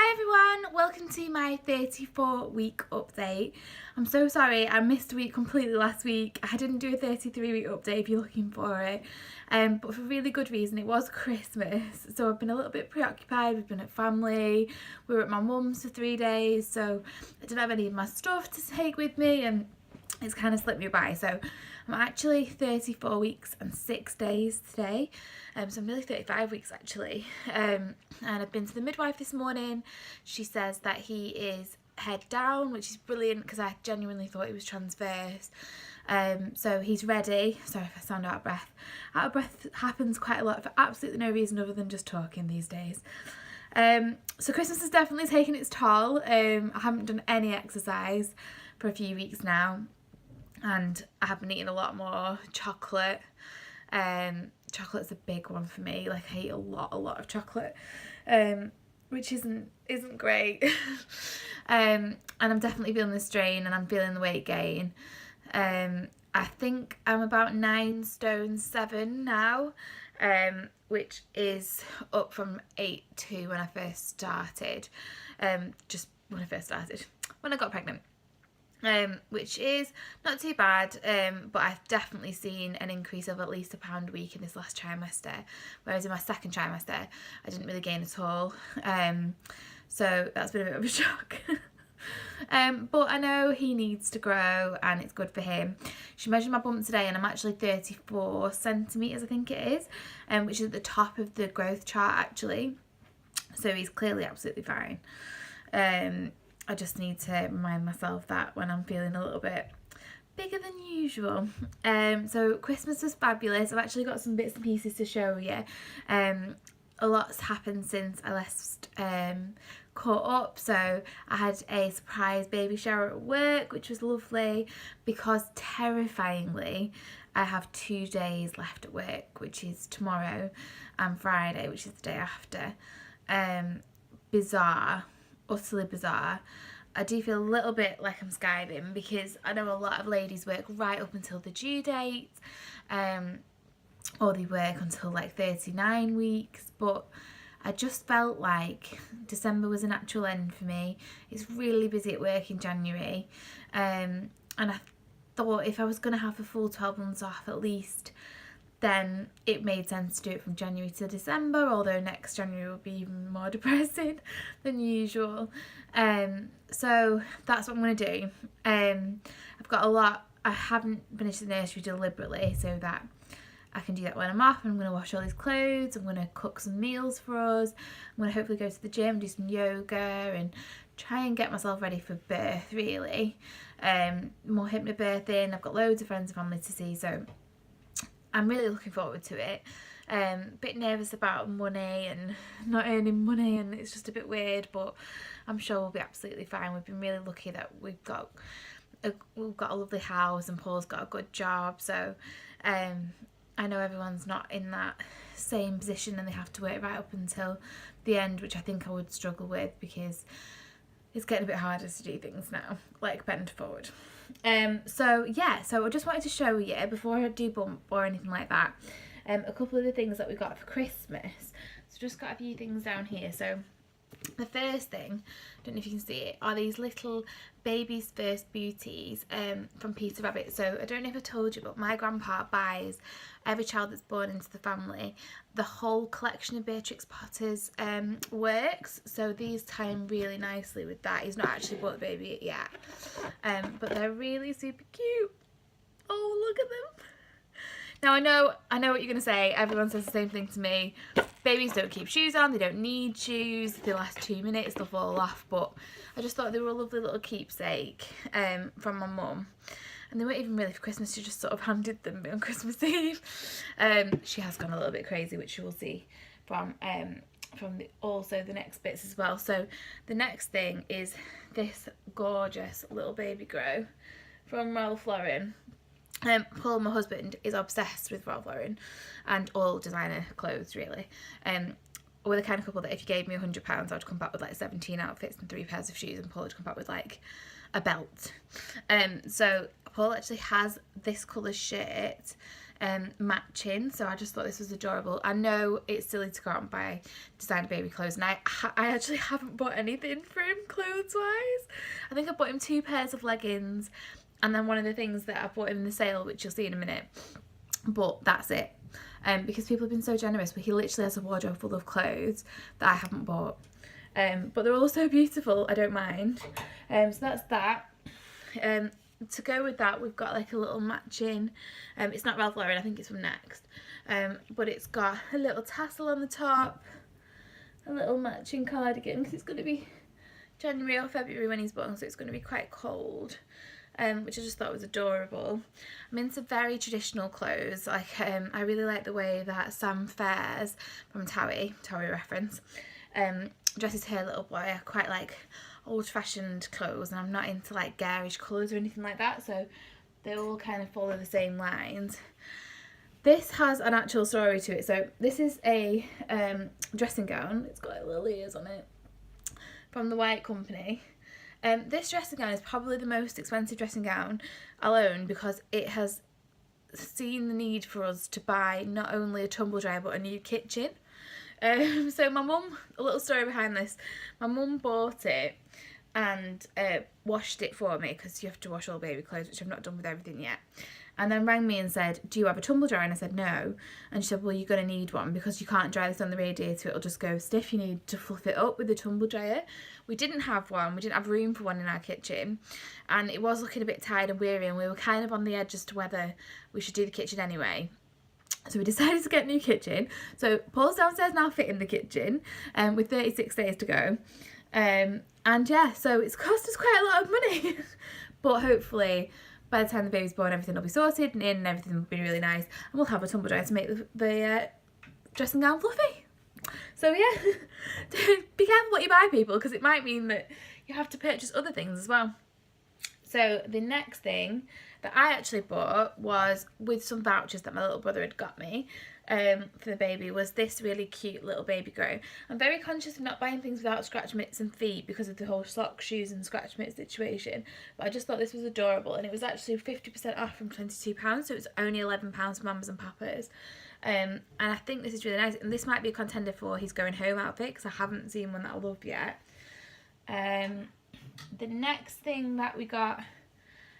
Hi everyone, welcome to my 34-week update. I'm so sorry I missed a week completely last week. I didn't do a 33-week update if you're looking for it, but for really good reason. It was Christmas, so I've been a little bit preoccupied. We've been at family, we were at my mum's for 3 days, so I didn't have any of my stuff to take with me and it's kind of slipped me by. So I'm actually 34 weeks and 6 days today, so I'm really 35 weeks actually, and I've been to the midwife this morning. She says that he is head down, which is brilliant because I genuinely thought he was transverse. So he's ready. Sorry if I sound out of breath. Out of breath happens quite a lot for absolutely no reason other than just talking these days. So Christmas has definitely taken its toll. I haven't done any exercise for a few weeks now, and I have been eating a lot more chocolate. Chocolate's a big one for me. Like, I eat a lot of chocolate, which isn't great. And I'm definitely feeling the strain and I'm feeling the weight gain. I think I'm about 9 stone 7 now, which is up from 8'2" when I first started. When I got pregnant. Which is not too bad, but I've definitely seen an increase of at least £1 a week in this last trimester, whereas in my second trimester I didn't really gain at all, so that's been a bit of a shock. But I know he needs to grow and it's good for him. She measured my bump today and I'm actually 34 centimetres I think it is, which is at the top of the growth chart actually, so he's clearly absolutely fine. I just need to remind myself that when I'm feeling a little bit bigger than usual. So Christmas was fabulous. I've actually got some bits and pieces to show you. A lot's happened since I last caught up. So I had a surprise baby shower at work, which was lovely, because terrifyingly I have 2 days left at work, which is tomorrow and Friday, which is the day after. Bizarre. Utterly bizarre. I do feel a little bit like I'm skiving because I know a lot of ladies work right up until the due date, or they work until like 39 weeks, but I just felt like December was a natural end for me. It's really busy at work in January, and I thought if I was going to have a full 12 months off at least, then it made sense to do it from January to December, although next January will be even more depressing than usual. So that's what I'm going to do. I've got a lot. I haven't finished the nursery deliberately so that I can do that when I'm off. I'm going to wash all these clothes. I'm going to cook some meals for us. I'm going to hopefully go to the gym, do some yoga and try and get myself ready for birth really. More hypnobirthing. I've got loads of friends and family to see, so I'm really looking forward to it. Bit nervous about money and not earning money, and it's just a bit weird, but I'm sure we'll be absolutely fine. We've been really lucky that we've got a lovely house and Paul's got a good job, so I know everyone's not in that same position and they have to wait right up until the end, which I think I would struggle with because it's getting a bit harder to do things now, like bend forward. So I just wanted to show you, before I do bump or anything like that, a couple of the things that we got for Christmas. So just got a few things down here. So the first thing, I don't know if you can see it, are these little Baby's First Beauties from Peter Rabbit. So I don't know if I told you, but my grandpa buys every child that's born into the family the whole collection of Beatrix Potter's works. So these tie in really nicely with that. He's not actually bought the baby yet, but they're really super cute. Oh, look at them. Now I know what you're going to say. Everyone says the same thing to me. Babies don't keep shoes on, they don't need shoes. If they last 2 minutes, they'll fall off. But I just thought they were a lovely little keepsake from my mum. And they weren't even really for Christmas, she just sort of handed them on Christmas Eve. She has gone a little bit crazy, which you will see from also the next bits as well. So the next thing is this gorgeous little baby grow from Ralph Lauren. Paul, my husband, is obsessed with Ralph Lauren and all designer clothes really. We're the kind of couple that if you gave me £100 I'd come back with like 17 outfits and 3 pairs of shoes, and Paul would come back with like a belt. So Paul actually has this colour shirt matching, so I just thought this was adorable. I know it's silly to go out and buy designer baby clothes, and I actually haven't bought anything for him clothes wise. I think I bought him 2 pairs of leggings, and then one of the things that I bought him in the sale, which you'll see in a minute, but that's it. Because people have been so generous, but he literally has a wardrobe full of clothes that I haven't bought. But they're all so beautiful, I don't mind. So that's that. To go with that, we've got like a little matching, it's not Ralph Lauren, I think it's from Next, but it's got a little tassel on the top, a little matching cardigan, because it's going to be January or February when he's born, so it's going to be quite cold, which I just thought was adorable. I'm into very traditional clothes, like I really like the way that Sam Fairs from Towie reference, dresses her little boy. I quite like old-fashioned clothes, and I'm not into like garish colours or anything like that, so they all kind of follow the same lines. This has an actual story to it. So this is a dressing gown. It's got like little ears on it, from the White Company. This dressing gown is probably the most expensive dressing gown I'll own, because it has seen the need for us to buy not only a tumble dryer but a new kitchen. So my mum, a little story behind this, my mum bought it and washed it for me, because you have to wash all baby clothes, which I've not done with everything yet, and then rang me and said, do you have a tumble dryer? And I said no, and she said, well, you're going to need one, because you can't dry this on the radiator, it'll just go stiff, you need to fluff it up with the tumble dryer. We didn't have one, we didn't have room for one in our kitchen, and it was looking a bit tired and weary, and we were kind of on the edge as to whether we should do the kitchen anyway. So we decided to get a new kitchen. So Paul's downstairs now fit in the kitchen, with 36 days to go. And yeah, so it's cost us quite a lot of money. But hopefully by the time the baby's born, everything will be sorted and in, and everything will be really nice. And we'll have a tumble dryer to make the dressing gown fluffy. So yeah, be careful what you buy, people, because it might mean that you have to purchase other things as well. So the next thing that I actually bought was with some vouchers that my little brother had got me for the baby, was this really cute little baby grow. I'm very conscious of not buying things without scratch mitts and feet because of the whole socks, shoes and scratch mitt situation, but I just thought this was adorable, and it was actually 50% off from £22, so it was only £11 for Mamas and Papas. And I think this is really nice, and this might be a contender for his going home outfit, because I haven't seen one that I love yet. The next thing that we got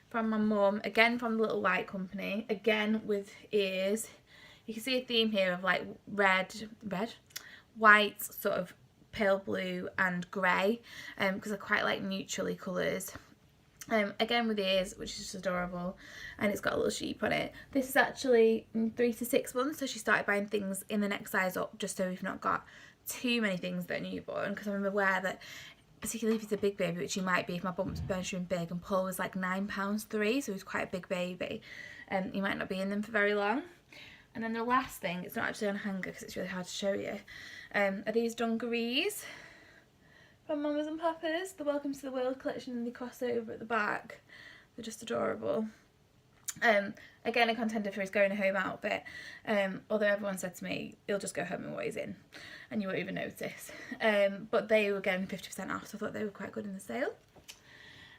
from my mum, again from the Little White Company, again with ears. You can see a theme here of like red, white, sort of pale blue and grey, because I quite like neutrally colours. Again with ears, which is just adorable, and it's got a little sheep on it. This is actually 3 to 6 months, so she started buying things in the next size up, just so we've not got too many things that are newborn, because I'm aware that particularly if he's a big baby, which he might be if my bum's measuring big, and Paul was like £9.3, so he's quite a big baby, he might not be in them for very long. And then the last thing, it's not actually on a hanger because it's really hard to show you, are these dungarees from Mamas and Papas, the Welcome to the World collection, and they cross over at the back. They're just adorable. Again, a contender for his going home outfit, although everyone said to me he'll just go home in what he's in and you won't even notice. But they were getting 50% off, so I thought they were quite good in the sale.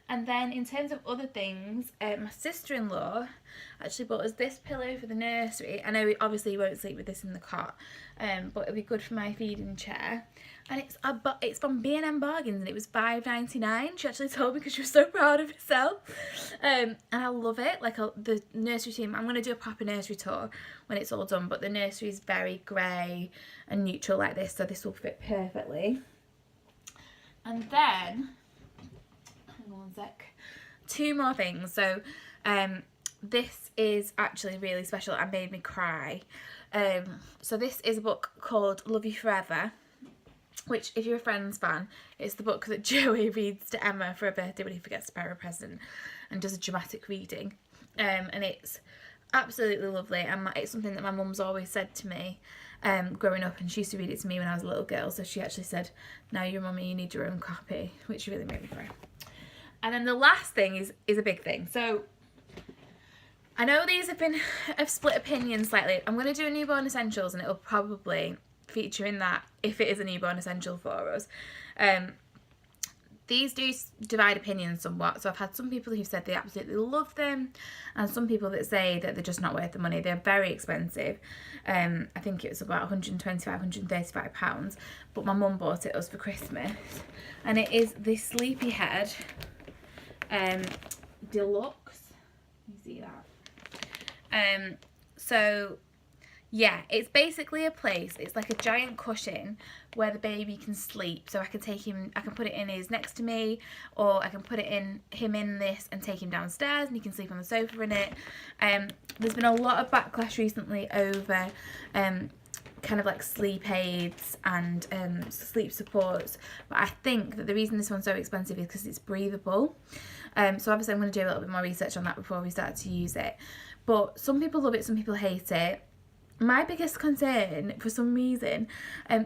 And then in terms of other things, my sister-in-law actually bought us this pillow for the nursery. I know obviously you won't sleep with this in the cot, but it'll be good for my feeding chair. And it's from B&M Bargains, and it was £5.99. She actually told me because she was so proud of herself. And I love it. Like the nursery team, I'm going to do a proper nursery tour when it's all done, but the nursery is very grey and neutral like this, so this will fit perfectly. And then, hang on one sec, 2 more things. So this is actually really special and made me cry. So this is a book called Love You Forever, which, if you're a Friends fan, it's the book that Joey reads to Emma for her birthday when he forgets to buy her a present and does a dramatic reading. And it's absolutely lovely, and it's something that my mum's always said to me growing up, and she used to read it to me when I was a little girl, so she actually said, now you're mummy, you need your own copy, which really made me cry. And then the last thing is a big thing. So I know these have split opinions slightly. I'm going to do a newborn essentials, and it'll probably feature in that if it is a newborn essential for us. these do divide opinions somewhat. So I've had some people who said they absolutely love them, and some people that say that they're just not worth the money. They're very expensive. I think it was about £125–135, but my mum bought it us for Christmas, and it is the Sleepyhead Deluxe. You see that? So yeah, it's basically a place, it's like a giant cushion where the baby can sleep. So I can take him, I can put it in his next to me, or I can put him in this and take him downstairs and he can sleep on the sofa in it. There's been a lot of backlash recently over kind of like sleep aids and sleep supports, but I think that the reason this one's so expensive is because it's breathable. So obviously I'm going to do a little bit more research on that before we start to use it. But some people love it, some people hate it. My biggest concern, for some reason,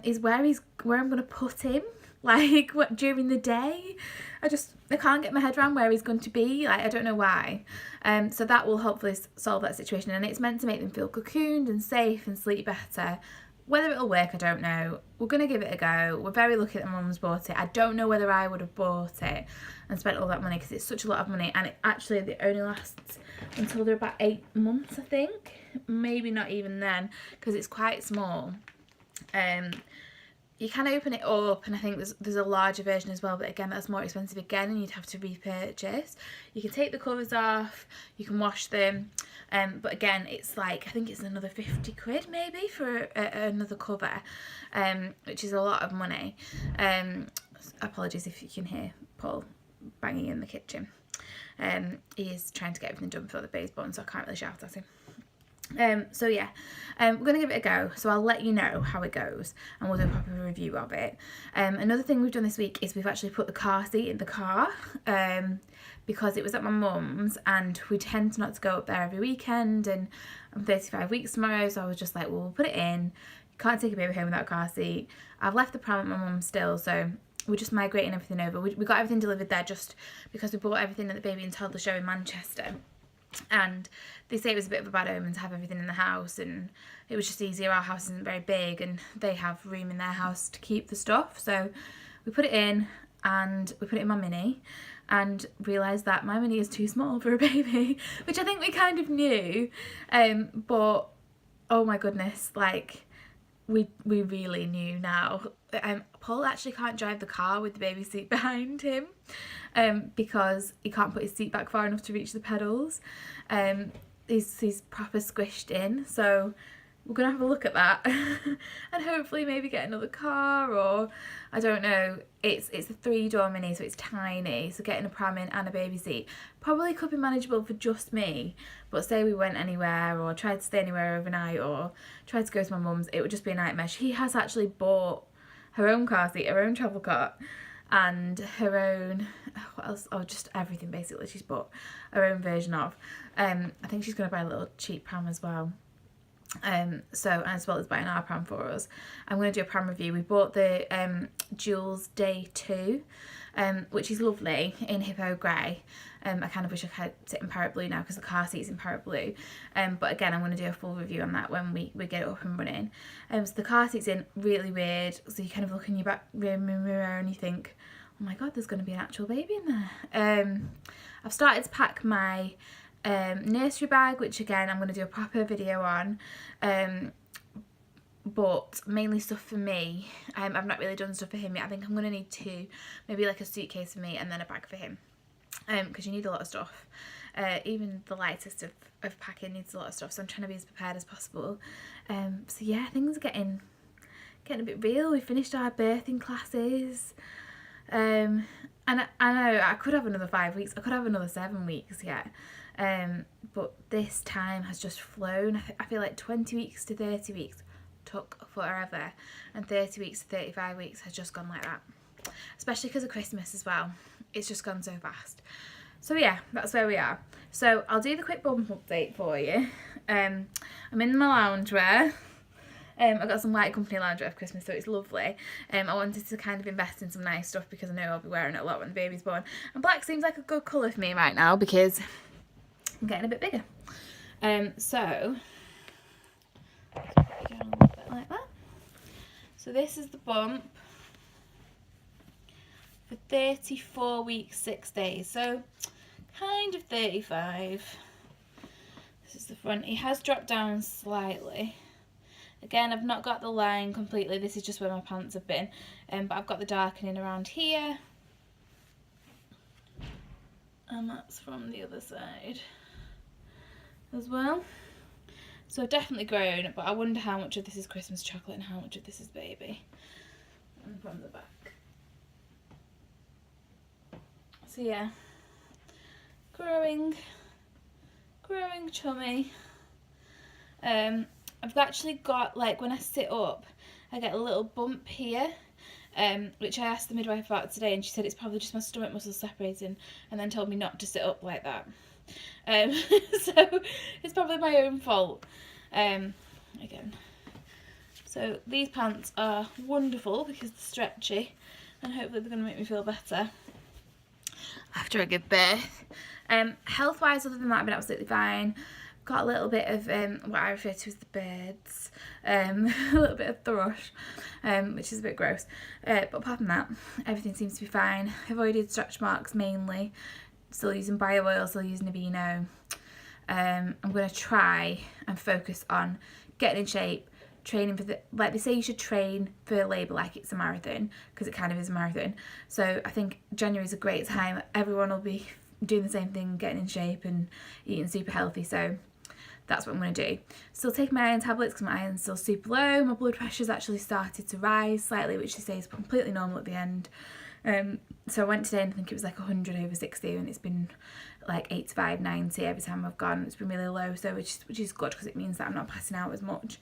is where I'm going to put him, like during the day. I can't get my head around where he's going to be. Like, I don't know why. So that will hopefully solve that situation, and it's meant to make them feel cocooned and safe and sleep better. Whether it'll work, I don't know. We're going to give it a go. We're very lucky that my mum's bought it. I don't know whether I would have bought it and spent all that money, because it's such a lot of money, and it only lasts until they're about 8 months, I think. Maybe not even then, because it's quite small. You can open it up, and I think there's a larger version as well, but again, that's more expensive again, and you'd have to repurchase. You can take the covers off, you can wash them, but again, it's like, I think it's another 50 quid maybe for another cover, which is a lot of money. Apologies if you can hear Paul banging in the kitchen. He is trying to get everything done before the baby's born, so I can't really shout at him. So yeah, we're going to give it a go, so I'll let you know how it goes, and we'll do a proper review of it. Another thing we've done this week is we've actually put the car seat in the car, because it was at my mum's, and we tend not to go up there every weekend, and I'm 35 weeks tomorrow, so I was just like, well, we'll put it in. You can't take a baby home without a car seat. I've left the pram at my mum's still, so we're just migrating everything over. We got everything delivered there just because we bought everything at the baby and toddler show in Manchester. And they say it was a bit of a bad omen to have everything in the house, and it was just easier. Our house isn't very big, and they have room in their house to keep the stuff, so we put it in, and we put it in my Mini, and realised that my Mini is too small for a baby, which I think we kind of knew, but oh my goodness, like we really knew now. Paul actually can't drive the car with the baby seat behind him, because he can't put his seat back far enough to reach the pedals. He's proper squished in, so we're gonna have a look at that and hopefully maybe get another car, or I don't know. It's a 3-door Mini, so it's tiny, so getting a pram in and a baby seat probably could be manageable for just me, but say we went anywhere or tried to stay anywhere overnight or tried to go to my mum's, it would just be a nightmare. She has actually bought her own car seat, her own travel cart, and her own, what else, oh, just everything basically she's bought her own version of. I think she's going to buy a little cheap pram as well. So as well as buying our pram for us. I'm going to do a pram review. We bought the Jules Day 2, which is lovely, in Hippo Grey. I kind of wish I could sit in Parrot Blue now because the car seat's in Parrot Blue. But again, I'm going to do a full review on that when we get it up and running. So the car seat's in really weird. So you kind of look in your back mirror and you think, oh my God, there's going to be an actual baby in there. I've started to pack my nursery bag, which again I'm going to do a proper video on, but mainly stuff for me. I've not really done stuff for him yet. I think I'm going to need 2, maybe like a suitcase for me and then a bag for him, because you need a lot of stuff. Even the lightest of packing needs a lot of stuff, so I'm trying to be as prepared as possible. So yeah, things are getting a bit real. We finished our birthing classes, and I know I could have another 5 weeks, I could have another 7 weeks yet. But this time has just flown. I feel like 20 weeks to 30 weeks took forever, and 30 weeks to 35 weeks has just gone like that, especially because of Christmas as well. It's just gone so fast. So yeah, that's where we are. So I'll do the quick bump update for you. I'm in my loungewear. I got some White Company loungewear for Christmas, so it's lovely. I wanted to kind of invest in some nice stuff because I know I'll be wearing it a lot when the baby's born, and black seems like a good colour for me right now because I'm getting a bit bigger. So a little bit like that. So this is the bump. for 34 weeks 6 days, so kind of 35. This is the front. He has dropped down slightly. Again, I've not got the line completely, this is just where my pants have been, but I've got the darkening around here, and that's from the other side as well. So definitely grown, but I wonder how much of this is Christmas chocolate and how much of this is baby. And from the back. So yeah, growing chummy. I've actually got, like, when I sit up, I get a little bump here, which I asked the midwife about today, and she said it's probably just my stomach muscles separating, and then told me not to sit up like that. So it's probably my own fault. Again, so these pants are wonderful because they're stretchy, and hopefully they're going to make me feel better after I give birth. Health wise, other than that, I've been absolutely fine. Got a little bit of what I refer to as the birds, a little bit of thrush, which is a bit gross, but apart from that, everything seems to be fine. Avoided stretch marks mainly, still using bio oil, still using Aveeno. I'm going to try and focus on getting in shape, training for the, like they say you should train for labour like it's a marathon, because it kind of is a marathon. So I think January is a great time. Everyone will be doing the same thing, getting in shape and eating super healthy, so that's what I'm going to do. Still taking my iron tablets because my iron's still super low. My blood pressure's actually started to rise slightly, which they say is completely normal at the end. So I went today and I think it was like 100/60, and it's been like 85, 90 every time I've gone. It's been really low, so which is good because it means that I'm not passing out as much.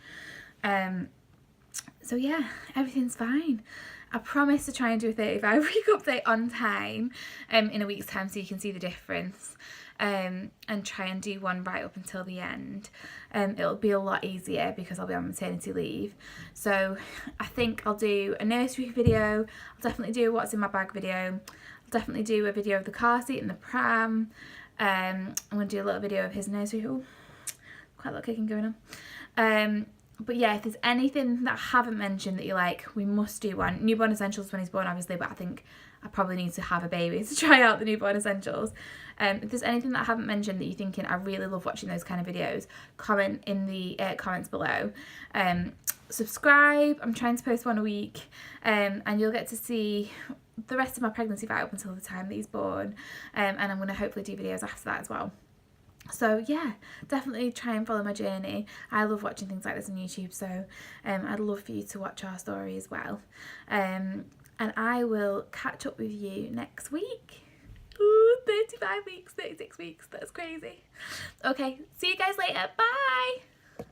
So yeah, everything's fine. I promise to try and do a 35-week update on time in a week's time so you can see the difference, and try and do one right up until the end. It'll be a lot easier because I'll be on maternity leave. So I think I'll do a nursery video, I'll definitely do a what's in my bag video, I'll definitely do a video of the car seat and the pram. I'm going to do a little video of his nursery. Oh, quite a lot of kicking going on. But yeah, if there's anything that I haven't mentioned that you're like, we must do one. Newborn essentials when he's born, obviously, but I think I probably need to have a baby to try out the newborn essentials. If there's anything that I haven't mentioned that you're thinking, I really love watching those kind of videos, comment in the comments below. Subscribe, I'm trying to post one a week, and you'll get to see the rest of my pregnancy right up until the time that he's born. And I'm going to hopefully do videos after that as well. So yeah, definitely try and follow my journey. I love watching things like this on YouTube, so I'd love for you to watch our story as well. And I will catch up with you next week. Ooh, 35 weeks, 36 weeks, that's crazy. Okay, see you guys later, bye!